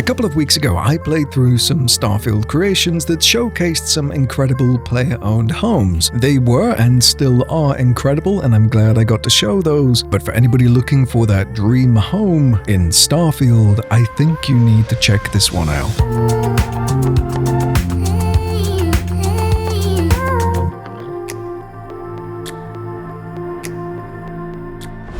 A couple of weeks ago, I played through some Starfield creations that showcased some incredible player-owned homes. They were and still are incredible, and I'm glad I got to show those. But for anybody looking for that dream home in Starfield, I think you need to check this one out.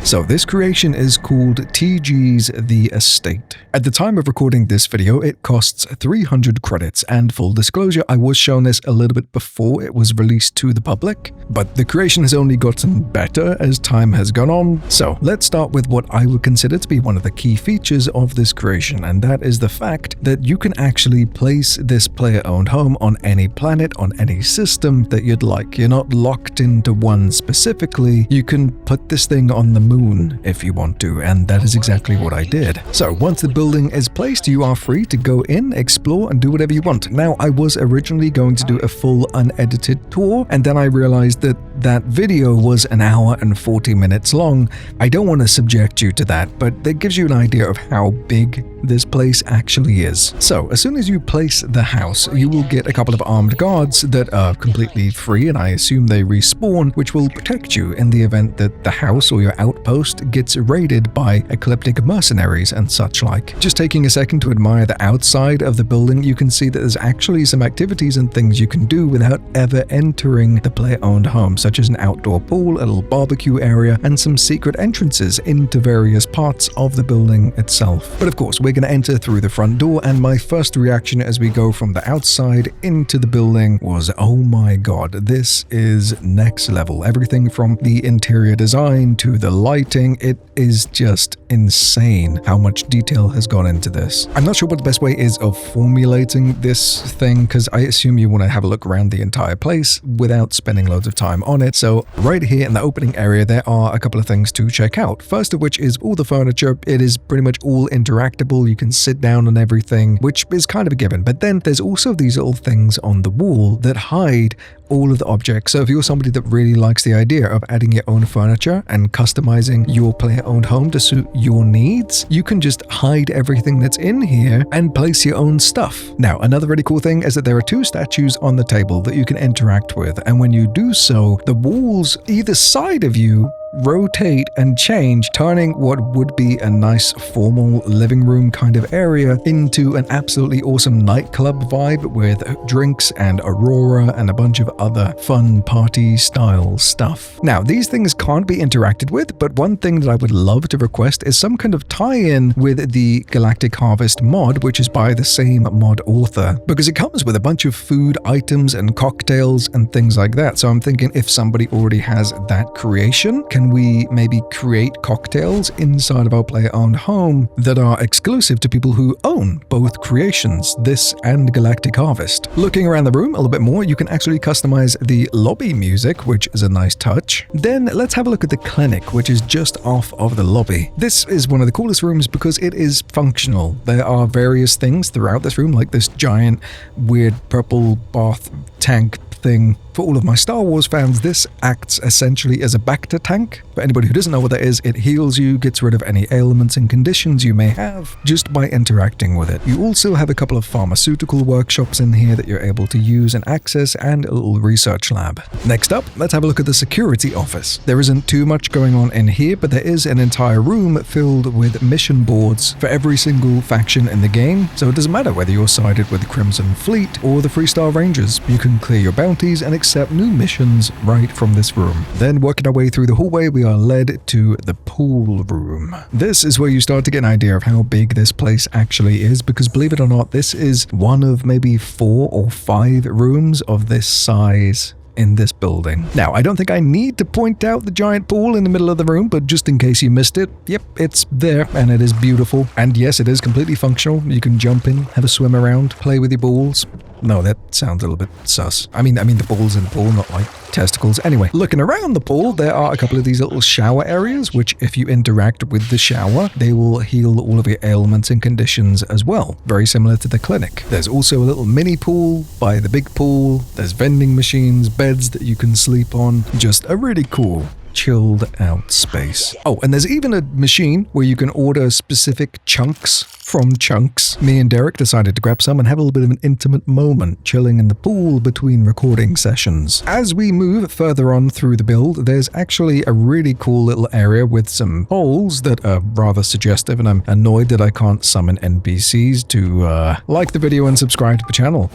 So this creation is called TGs The Estate. At the time of recording this video, it costs 300 credits, and full disclosure, I was shown this a little bit before it was released to the public, but the creation has only gotten better as time has gone on. So let's start with what I would consider to be one of the key features of this creation, and that is the fact that you can actually place this player-owned home on any planet, on any system that you'd like. You're not locked into one specifically. You can put this thing on the moon if you want to, and that is exactly what I did. So once the building is placed, you are free to go in, explore, and do whatever you want. Now, I was originally going to do a full unedited tour, and then I realized that that video was an hour and 40 minutes long. I don't want to subject you to that, but that gives you an idea of how big this place actually is. So as soon as you place the house, you will get a couple of armed guards that are completely free, and I assume they respawn, which will protect you in the event that the house or your outpost gets raided by ecliptic mercenaries and such like. Just taking a second to admire the outside of the building, you can see that there's actually some activities and things you can do without ever entering the player-owned home, such as an outdoor pool, a little barbecue area, and some secret entrances into various parts of the building itself. But of course, we're going to enter through the front door, and my first reaction as we go from the outside into the building was, oh my god, this is next level. Everything from the interior design to the lighting, it is just insane how much detail has gone into this. I'm not sure what the best way is of formulating this thing, because I assume you want to have a look around the entire place without spending loads of time on it. So right here in the opening area, there are a couple of things to check out. First of which is all the furniture. It is pretty much all interactable. You can sit down on everything, which is kind of a given. But then there's also these little things on the wall that hide all of the objects. So if you're somebody that really likes the idea of adding your own furniture and customizing your player-owned home to suit your needs, you can just hide everything that's in here and place your own stuff. Now, another really cool thing is that there are two statues on the table that you can interact with, and when you do so, the walls either side of you rotate and change, turning what would be a nice formal living room kind of area into an absolutely awesome nightclub vibe with drinks and aurora and a bunch of other fun party style stuff. Now, these things can't be interacted with, but one thing that I would love to request is some kind of tie-in with the Galactic Harvest mod, which is by the same mod author, because it comes with a bunch of food items and cocktails and things like that. So I'm thinking if somebody already has that creation, can we maybe create cocktails inside of our player-owned home that are exclusive to people who own both creations, this and Galactic Harvest? Looking around the room a little bit more, you can actually customize the lobby music, which is a nice touch. Then let's have a look at the clinic, which is just off of the lobby. This is one of the coolest rooms because it is functional. There are various things throughout this room, like this giant, weird purple bath tank thing. For all of my Star Wars fans, this acts essentially as a Bacta tank. For anybody who doesn't know what that is, it heals you, gets rid of any ailments and conditions you may have just by interacting with it. You also have a couple of pharmaceutical workshops in here that you're able to use and access, and a little research lab. Next up, let's have a look at the security office. There isn't too much going on in here, but there is an entire room filled with mission boards for every single faction in the game, so it doesn't matter whether you're sided with the Crimson Fleet or the Freestar Rangers. You can clear your bounties and accept new missions right from this room. Then working our way through the hallway, we are led to the pool room. This is where you start to get an idea of how big this place actually is, because believe it or not, this is one of maybe 4 or 5 rooms of this size in this building. Now, I don't think I need to point out the giant pool in the middle of the room, but just in case you missed it, yep, it's there and it is beautiful. And yes, it is completely functional. You can jump in, have a swim around, play with your balls. No, that sounds a little bit sus. I mean the balls in the pool, not like testicles. Anyway, looking around the pool, there are a couple of these little shower areas, which if you interact with the shower, they will heal all of your ailments and conditions as well. Very similar to the clinic. There's also a little mini pool by the big pool. There's vending machines, beds that you can sleep on. Just a really cool chilled out space. Oh, and there's even a machine where you can order specific chunks from chunks. Me and Derek decided to grab some and have a little bit of an intimate moment chilling in the pool between recording sessions. As we move further on through the build, there's actually a really cool little area with some holes that are rather suggestive, and I'm annoyed that I can't summon NPCs to like the video and subscribe to the channel.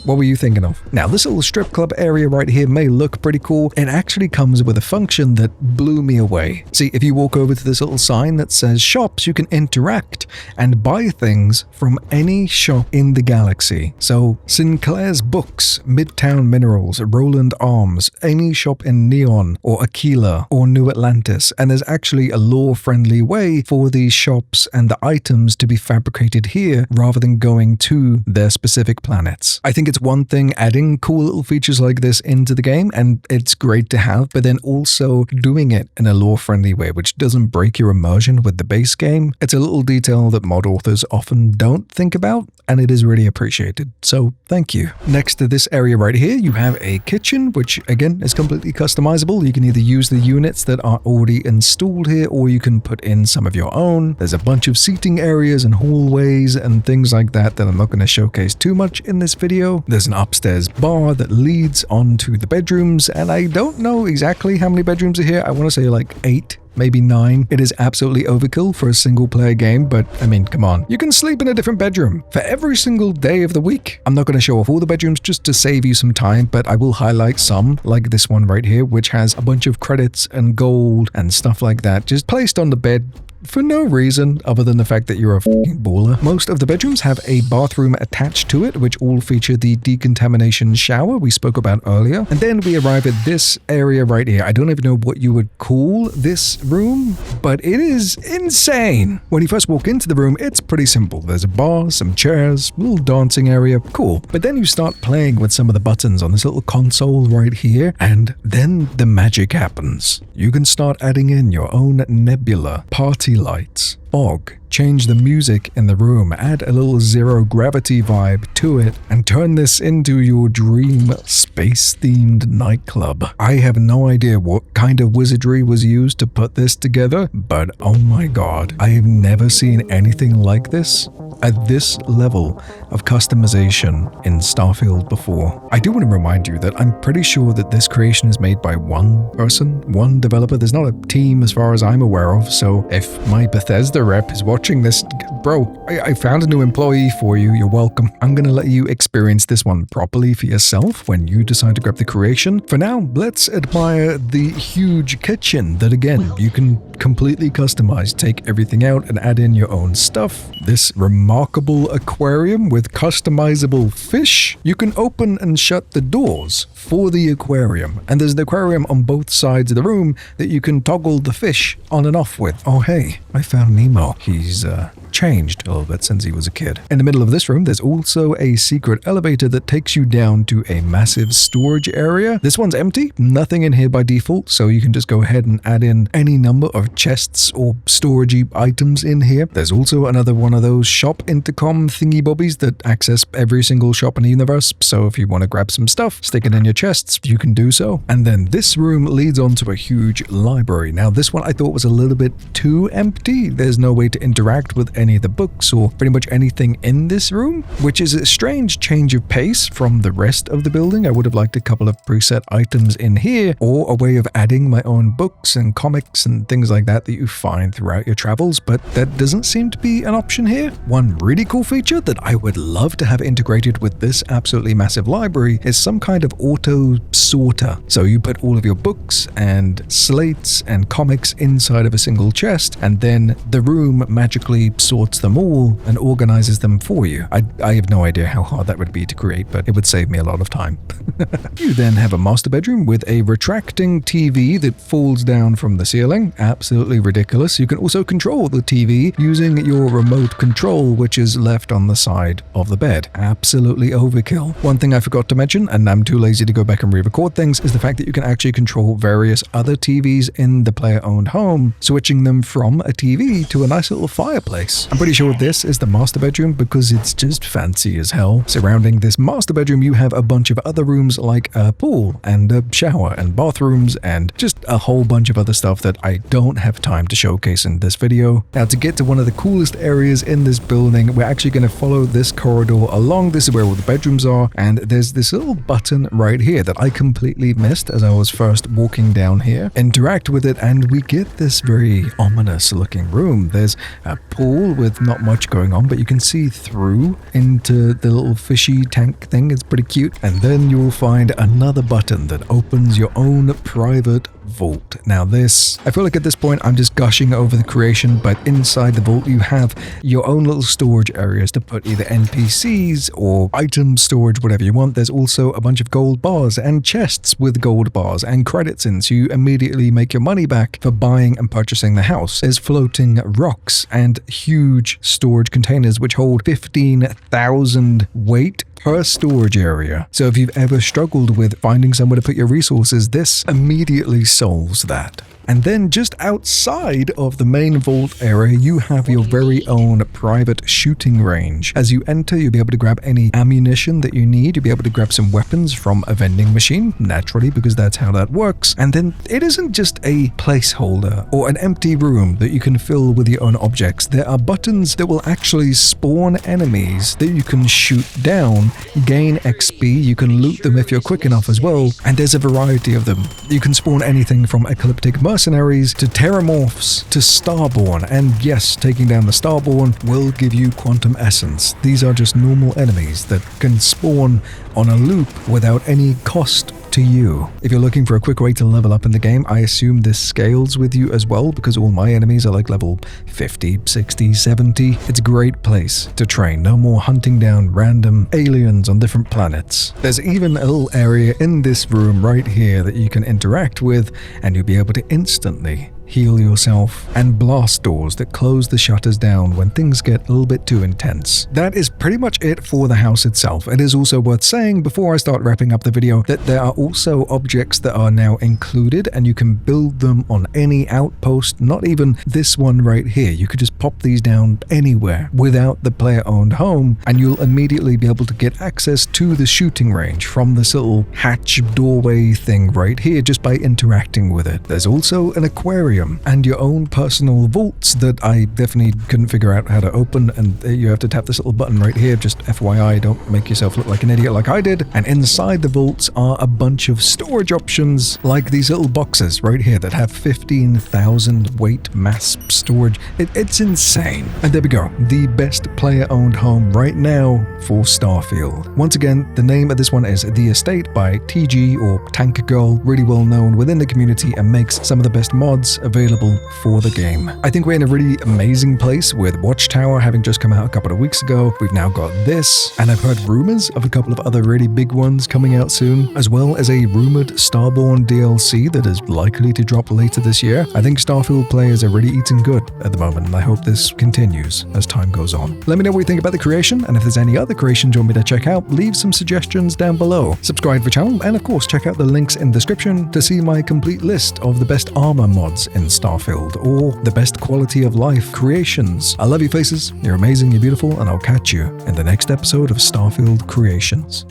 What were you thinking of? Now, this little strip club area right here may look pretty cool. It actually comes with a function that blew me away. See, if you walk over to this little sign that says shops, you can interact and buy things from any shop in the galaxy. So, Sinclair's Books, Midtown Minerals, Roland Arms, any shop in Neon or Aquila or New Atlantis. And there's actually a lore-friendly way for these shops and the items to be fabricated here rather than going to their specific planets. I think it's one thing adding cool little features like this into the game, and it's great to have, but then also doing it in a lore-friendly way, which doesn't break your immersion with the base game. It's a little detail that mod authors often don't think about, and it is really appreciated. So thank you. Next to this area right here, you have a kitchen, which again is completely customizable. You can either use the units that are already installed here, or you can put in some of your own. There's a bunch of seating areas and hallways and things like that I'm not going to showcase too much in this video. There's an upstairs bar that leads onto the bedrooms, and I don't know exactly how many bedrooms are here. I want to say like 8. Maybe 9. It is absolutely overkill for a single player game, but I mean, come on. You can sleep in a different bedroom for every single day of the week. I'm not going to show off all the bedrooms just to save you some time, but I will highlight some, like this one right here, which has a bunch of credits and gold and stuff like that, just placed on the bed for no reason other than the fact that you're a fucking baller. Most of the bedrooms have a bathroom attached to it, which all feature the decontamination shower we spoke about earlier. And then we arrive at this area right here. I don't even know what you would call this room, but it is insane. When you first walk into the room, it's pretty simple. There's a bar, some chairs, a little dancing area, cool. But then you start playing with some of the buttons on this little console right here, and then the magic happens. You can start adding in your own nebula, party lights, fog, change the music in the room, add a little zero gravity vibe to it, and turn this into your dream space-themed nightclub. I have no idea what kind of wizardry was used to put this together, but oh my god, I have never seen anything like this at this level of customization in Starfield before. I do want to remind you that I'm pretty sure that this creation is made by one person, one developer. There's not a team as far as I'm aware of, so if my Bethesda rep is watching this, bro, I found a new employee for you. You're welcome. I'm going to let you experience this one properly for yourself when you decide to grab the creation. For now, let's admire the huge kitchen that, again, you can completely customize. Take everything out and add in your own stuff. This remarkable aquarium with customizable fish. You can open and shut the doors for the aquarium. And there's an aquarium on both sides of the room that you can toggle the fish on and off with. Oh, hey, I found Nemo. He's changed a little bit since he was a kid. In the middle of this room, there's also a secret elevator that takes you down to a massive storage area. This one's empty, nothing in here by default, so you can just go ahead and add in any number of chests or storagey items in here. There's also another one of those shop intercom thingy bobbies that access every single shop in the universe, so if you want to grab some stuff, stick it in your chests, you can do so. And then this room leads onto a huge library. Now this one I thought was a little bit too empty. There's no way to interact with any of the books or pretty much anything in this room, which is a strange change of pace from the rest of the building. I would have liked a couple of preset items in here, or a way of adding my own books and comics and things like that you find throughout your travels, but that doesn't seem to be an option here. One really cool feature that I would love to have integrated with this absolutely massive library is some kind of auto sorter. So you put all of your books and slates and comics inside of a single chest, and then the room magically sorts them all and organizes them for you. I have no idea how hard that would be to create, but it would save me a lot of time. You then have a master bedroom with a retracting TV that falls down from the ceiling. Absolutely ridiculous. You can also control the TV using your remote control, which is left on the side of the bed. Absolutely overkill. One thing I forgot to mention, and I'm too lazy to go back and re-record things, is the fact that you can actually control various other TVs in the player-owned home, switching them from a TV to a nice little fireplace. this. I'm pretty sure this is the master bedroom because it's just fancy as hell. Surrounding this master bedroom, you have a bunch of other rooms like a pool and a shower and bathrooms and just a whole bunch of other stuff that I don't have time to showcase in this video. Now, to get to one of the coolest areas in this building, we're actually going to follow this corridor along. This is where all the bedrooms are, and there's this little button right here that I completely missed as I was first walking down here. Interact with it and we get this very ominous looking room. There's a pool with not much going on, but you can see through into the little fishy tank thing. It's pretty cute. And then you'll find another button that opens your own private vault. Now this, I feel like at this point I'm just gushing over the creation, but inside the vault you have your own little storage areas to put either NPCs or item storage, whatever you want. There's also a bunch of gold bars and chests with gold bars and credits in, so you immediately make your money back for buying and purchasing the house. There's floating rocks and huge storage containers which hold 15,000 weight per storage area. So if you've ever struggled with finding somewhere to put your resources, this immediately solves that. And then just outside of the main vault area, you have your very own private shooting range. As you enter, you'll be able to grab any ammunition that you need. You'll be able to grab some weapons from a vending machine, naturally, because that's how that works. And then it isn't just a placeholder or an empty room that you can fill with your own objects. There are buttons that will actually spawn enemies that you can shoot down, gain XP, you can loot them if you're quick enough as well, and there's a variety of them. You can spawn anything from ecliptic mercenaries to terramorphs to starborn, and yes, taking down the starborn will give you quantum essence. These are just normal enemies that can spawn on a loop without any cost to you. If you're looking for a quick way to level up in the game, I assume this scales with you as well, because all my enemies are like level 50, 60, 70. It's a great place to train. No more hunting down random aliens on different planets. There's even a little area in this room right here that you can interact with, and you'll be able to instantly heal yourself, and blast doors that close the shutters down when things get a little bit too intense. That is pretty much it for the house itself. It is also worth saying before I start wrapping up the video that there are also objects that are now included, and you can build them on any outpost, not even this one right here. You could just pop these down anywhere without the player-owned home, and you'll immediately be able to get access to the shooting range from this little hatch doorway thing right here just by interacting with it. There's also an aquarium and your own personal vaults that I definitely couldn't figure out how to open, and you have to tap this little button right here. Just FYI, don't make yourself look like an idiot like I did. And inside the vaults are a bunch of storage options like these little boxes right here that have 15,000 weight mass storage. It's insane. And there we go, the best player-owned home right now for Starfield. Once again, the name of this one is The Estate by TG or Tank Girl, really well known within the community and makes some of the best mods available for the game. I think we're in a really amazing place with Watchtower having just come out a couple of weeks ago. We've now got this, and I've heard rumors of a couple of other really big ones coming out soon, as well as a rumored Starborn DLC that is likely to drop later this year. I think Starfield players are really eating good at the moment, and I hope this continues as time goes on. Let me know what you think about the creation, and if there's any other creations you want me to check out, leave some suggestions down below. Subscribe to the channel, and of course check out the links in the description to see my complete list of the best armor mods in Starfield, or the best quality of life creations. I love you faces, you're amazing, you're beautiful, and I'll catch you in the next episode of Starfield Creations.